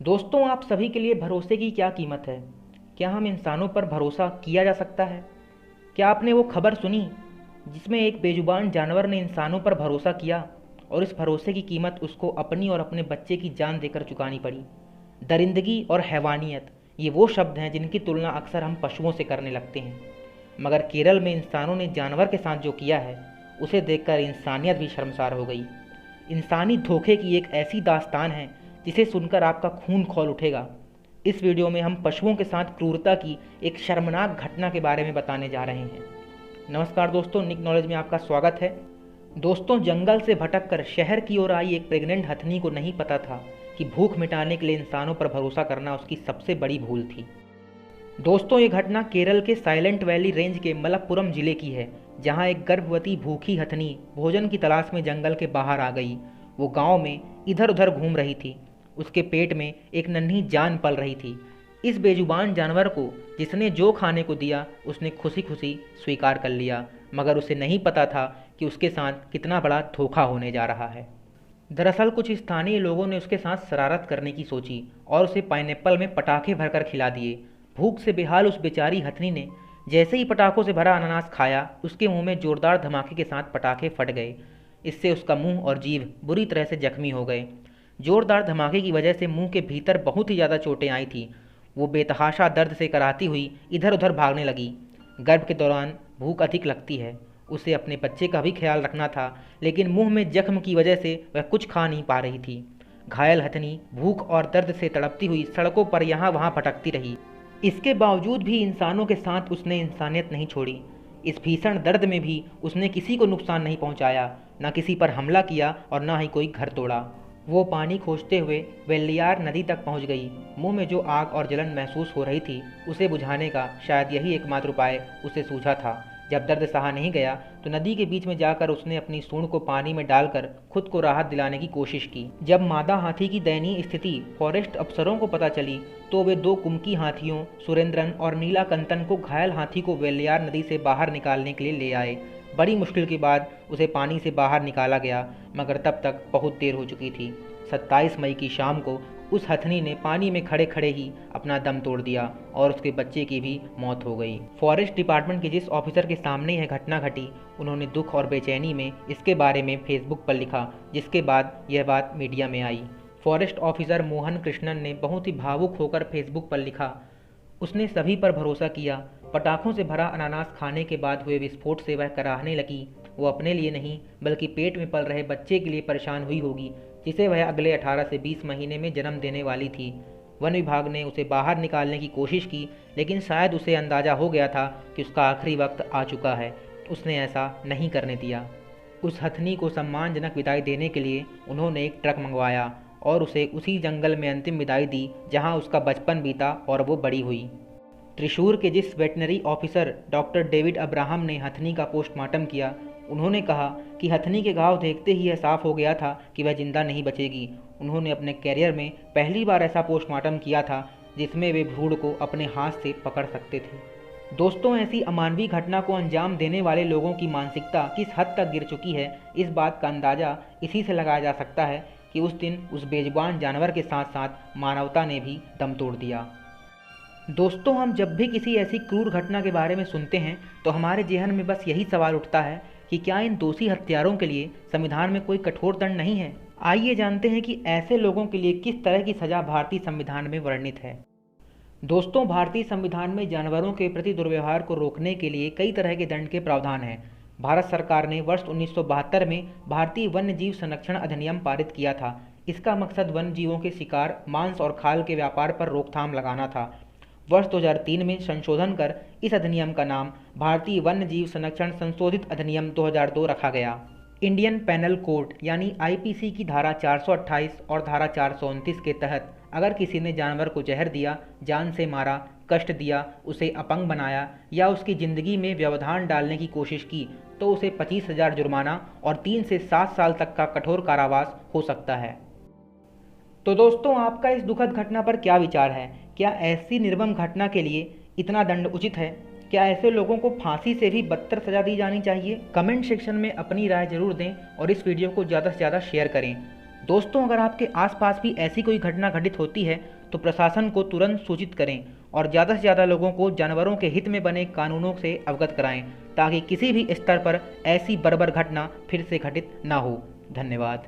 दोस्तों, आप सभी के लिए भरोसे की क्या कीमत है? क्या हम इंसानों पर भरोसा किया जा सकता है? क्या आपने वो खबर सुनी जिसमें एक बेजुबान जानवर ने इंसानों पर भरोसा किया और इस भरोसे की कीमत उसको अपनी और अपने बच्चे की जान देकर चुकानी पड़ी? दरिंदगी और हैवानियत, ये वो शब्द हैं जिनकी तुलना अक्सर हम पशुओं से करने लगते हैं। मगर केरल में इंसानों ने जानवर के साथ जो किया है, उसे देखकर इंसानियत भी शर्मसार हो गई। इंसानी धोखे की एक ऐसी दास्तान है जिसे सुनकर आपका खून खौल उठेगा। इस वीडियो में हम पशुओं के साथ क्रूरता की एक शर्मनाक घटना के बारे में बताने जा रहे हैं। नमस्कार दोस्तों, निक नॉलेज में आपका स्वागत है। दोस्तों, जंगल से भटककर शहर की ओर आई एक प्रेग्नेंट हथनी को नहीं पता था कि भूख मिटाने के लिए इंसानों पर भरोसा करना उसकी सबसे बड़ी भूल थी। दोस्तों, ये घटना केरल के साइलेंट वैली रेंज के मलप्पुरम जिले की है, जहां एक गर्भवती भूखी हथनी भोजन की तलाश में जंगल के बाहर आ गई। वो गांव में इधर उधर घूम रही थी। उसके पेट में एक नन्ही जान पल रही थी। इस बेजुबान जानवर को जिसने जो खाने को दिया उसने खुशी खुशी स्वीकार कर लिया, मगर उसे नहीं पता था कि उसके साथ कितना बड़ा धोखा होने जा रहा है। दरअसल कुछ स्थानीय लोगों ने उसके साथ शरारत करने की सोची और उसे पाइनएप्पल में पटाखे भरकर खिला दिए। भूख से बेहाल उस बेचारी हथनी ने जैसे ही पटाखों से भरा अनानास खाया, उसके मुंह में जोरदार धमाके के साथ पटाखे फट गए। इससे उसका मुंह और जीभ बुरी तरह से जख्मी हो गए। जोरदार धमाके की वजह से मुंह के भीतर बहुत ही ज़्यादा चोटें आई थी। वो बेतहाशा दर्द से कराहती हुई इधर उधर भागने लगी। गर्भ के दौरान भूख अधिक लगती है। उसे अपने बच्चे का भी ख्याल रखना था, लेकिन मुंह में जख्म की वजह से वह कुछ खा नहीं पा रही थी। घायल हथनी भूख और दर्द से तड़पती हुई सड़कों पर यहाँ वहाँ भटकती रही। इसके बावजूद भी इंसानों के साथ उसने इंसानियत नहीं छोड़ी। इस भीषण दर्द में भी उसने किसी को नुकसान नहीं पहुंचाया, न किसी पर हमला किया और न ही कोई घर तोड़ा। वो पानी खोजते हुए वेल्लियार नदी तक पहुंच गई। मुंह में जो आग और जलन महसूस हो रही थी, उसे बुझाने का शायद यही एकमात्र उपाय उसे सूझा था। जब दर्द सहा नहीं गया तो नदी के बीच में जाकर उसने अपनी सूंड को पानी में डालकर खुद को राहत दिलाने की कोशिश की। जब मादा हाथी की दयनीय स्थिति फॉरेस्ट अफसरों को पता चली तो वे दो कुमकी हाथियों सुरेंद्रन और नीलाकंतन को घायल हाथी को वेल्लियार नदी से बाहर निकालने के लिए ले आए। बड़ी मुश्किल के बाद उसे पानी से बाहर निकाला गया, मगर तब तक बहुत देर हो चुकी थी। 27 मई की शाम को उस हथनी ने पानी में खड़े खड़े ही अपना दम तोड़ दिया और उसके बच्चे की भी मौत हो गई। फॉरेस्ट डिपार्टमेंट के जिस ऑफिसर के सामने यह घटना घटी, उन्होंने दुख और बेचैनी में इसके बारे में फेसबुक पर लिखा, जिसके बाद यह बात मीडिया में आई। फॉरेस्ट ऑफिसर मोहन कृष्णन ने बहुत ही भावुक होकर फेसबुक पर लिखा, उसने सभी पर भरोसा किया। पटाखों से भरा अनानास खाने के बाद हुए विस्फोट से वह कराहने लगी। वो अपने लिए नहीं बल्कि पेट में पल रहे बच्चे के लिए परेशान हुई होगी, जिसे वह अगले 18 से 20 महीने में जन्म देने वाली थी। वन विभाग ने उसे बाहर निकालने की कोशिश की, लेकिन शायद उसे अंदाज़ा हो गया था कि उसका आखिरी वक्त आ चुका है। उसने ऐसा नहीं करने दिया। उस हथनी को सम्मानजनक विदाई देने के लिए उन्होंने एक ट्रक मंगवाया और उसे उसी जंगल में अंतिम विदाई दी जहां उसका बचपन बीता और वो बड़ी हुई। त्रिशूर के जिस veterinary officer doctor David Abraham ने हथनी का पोस्टमार्टम किया, उन्होंने कहा कि हथनी के घाव देखते ही यह साफ हो गया था कि वह जिंदा नहीं बचेगी। उन्होंने अपने कैरियर में पहली बार ऐसा पोस्टमार्टम किया था जिसमें वे भ्रूण को अपने हाथ से पकड़ सकते थे। दोस्तों, ऐसी अमानवीय घटना को अंजाम देने वाले लोगों की मानसिकता किस हद तक गिर चुकी है, इस बात का अंदाज़ा इसी से लगाया जा सकता है कि उस दिन उस बेजुबान जानवर के साथ साथ मानवता ने भी दम तोड़ दिया। दोस्तों, हम जब भी किसी ऐसी क्रूर घटना के बारे में सुनते हैं तो हमारे ज़हन में बस यही सवाल उठता है कि क्या इन दोषी हत्यारों के लिए संविधान में कोई कठोर दंड नहीं है। आइए जानते हैं कि ऐसे लोगों के लिए किस तरह की सज़ा भारतीय संविधान में वर्णित है। दोस्तों, भारतीय संविधान में जानवरों के प्रति दुर्व्यवहार को रोकने के लिए कई तरह के दंड के प्रावधान हैं। भारत सरकार ने वर्ष 1972 में भारतीय वन्य जीव संरक्षण अधिनियम पारित किया था। इसका मकसद वन्य जीवों के शिकार, मांस और खाल के व्यापार पर रोकथाम लगाना था। वर्ष 2003 में संशोधन कर इस अधिनियम का नाम भारतीय वन्य जीव संरक्षण संशोधित अधिनियम 2002 रखा गया। इंडियन पेनल कोड यानी आईपीसी की धारा 428 और धारा 429 के तहत अगर किसी ने जानवर को जहर दिया, जान से मारा, कष्ट दिया, उसे अपंग बनाया या उसकी ज़िंदगी में व्यवधान डालने की कोशिश की तो उसे 25,000 जुर्माना और 3 से 7 साल तक का कठोर कारावास हो सकता है। तो दोस्तों, आपका इस दुखद घटना पर क्या विचार है? क्या ऐसी निर्मम घटना के लिए इतना दंड उचित है? क्या ऐसे लोगों को फांसी से भी बदतर सजा दी जानी चाहिए? कमेंट सेक्शन में अपनी राय जरूर दें और इस वीडियो को ज़्यादा से ज़्यादा शेयर करें। दोस्तों, अगर आपके आसपास भी ऐसी कोई घटना घटित होती है तो प्रशासन को तुरंत सूचित करें और ज़्यादा से ज़्यादा लोगों को जानवरों के हित में बने कानूनों से अवगत कराएं, ताकि किसी भी स्तर पर ऐसी बर्बर घटना फिर से घटित ना हो। धन्यवाद।